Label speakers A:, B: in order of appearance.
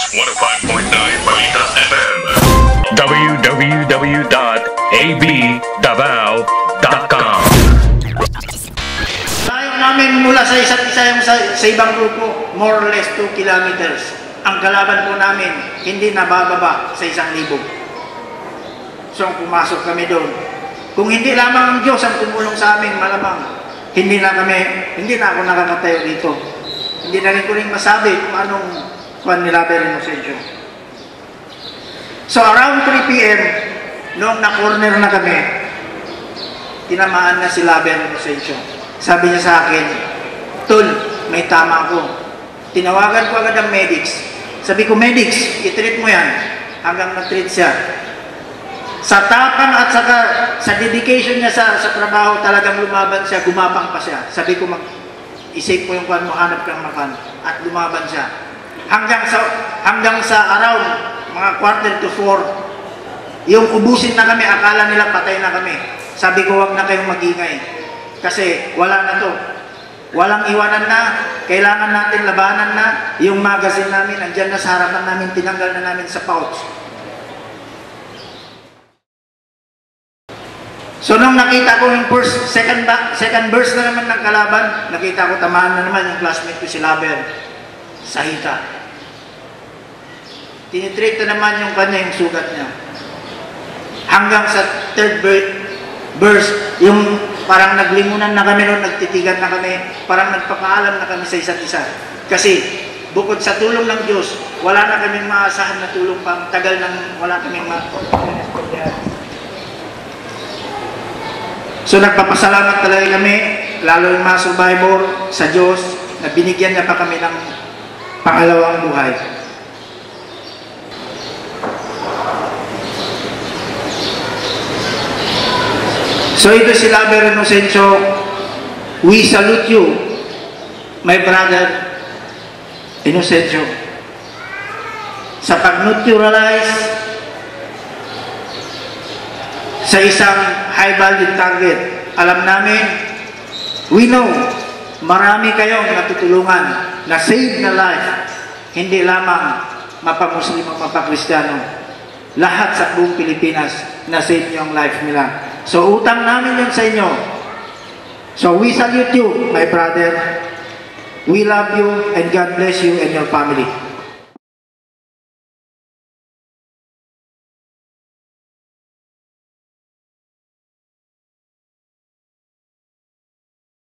A: 105.9 Balitas FM. www.abdavao.com.
B: Layo namin mula sa isa't isa yung sa ibang grupo, more or less 2 kilometers. Ang kalaban po namin, hindi nabababa sa 1,000. So pumasok kami doon. Kung hindi lamang ang Diyos ang tumulong sa amin, malamang hindi na ako nakakatayo dito. Hindi na rin ko rin masabi kung anong kung nilaber Inocencio. So around 3 p.m., noong na-corner na kami, tinamaan na si Laber Inocencio. Sabi niya sa akin, Tol, may tama ako. Tinawagan ko agad ang medics. Sabi ko, medics, i-treat mo yan. Hanggang na-treat siya. Sa tapang at sa dedication niya sa trabaho, talagang lumaban siya, gumapang pa siya. Sabi ko, isip mo yung kwan mo, hanap kang makan. At lumaban siya. Hanggang sa around mga 3:45, yung ubusin na kami, akala nila patay na kami. Sabi ko, wag na kayong magingay. Kasi wala na to. Walang iwanan na. Kailangan natin labanan na. Yung magazine namin, andyan na sa harapan namin, tinanggal na namin sa pouch. So nung nakita ko yung second burst na naman ng kalaban, nakita ko tamaan na naman yung classmate ko si Laber sa hita. Tinitreat na naman yung kanya, yung sugat niya. Hanggang sa third burst, yung parang naglimunan na kami noon, nagtitigan na kami, parang nagpapaalam na kami sa isa't isa. Kasi bukod sa tulong ng Diyos, wala na kaming maasahan na tulong pang tagal nang wala kaming So nagpapasalamat talaga kami, lalo yung mga survivor sa Diyos, na binigyan niya pa kami ng pangalawang buhay. So ito si Laber Inocencio, we salute you, my brother Inocencio, sa pag-neutralize sa isang high-value target. Alam namin, we know, marami kayong natutulungan na save na life, hindi lamang mapa-Muslim o mapa-Kristiyano. Lahat sa buong Pilipinas na save niyo ang life nila. So utang namin yun sa inyo. So we salute you, my brother. We love you and God bless you and your family.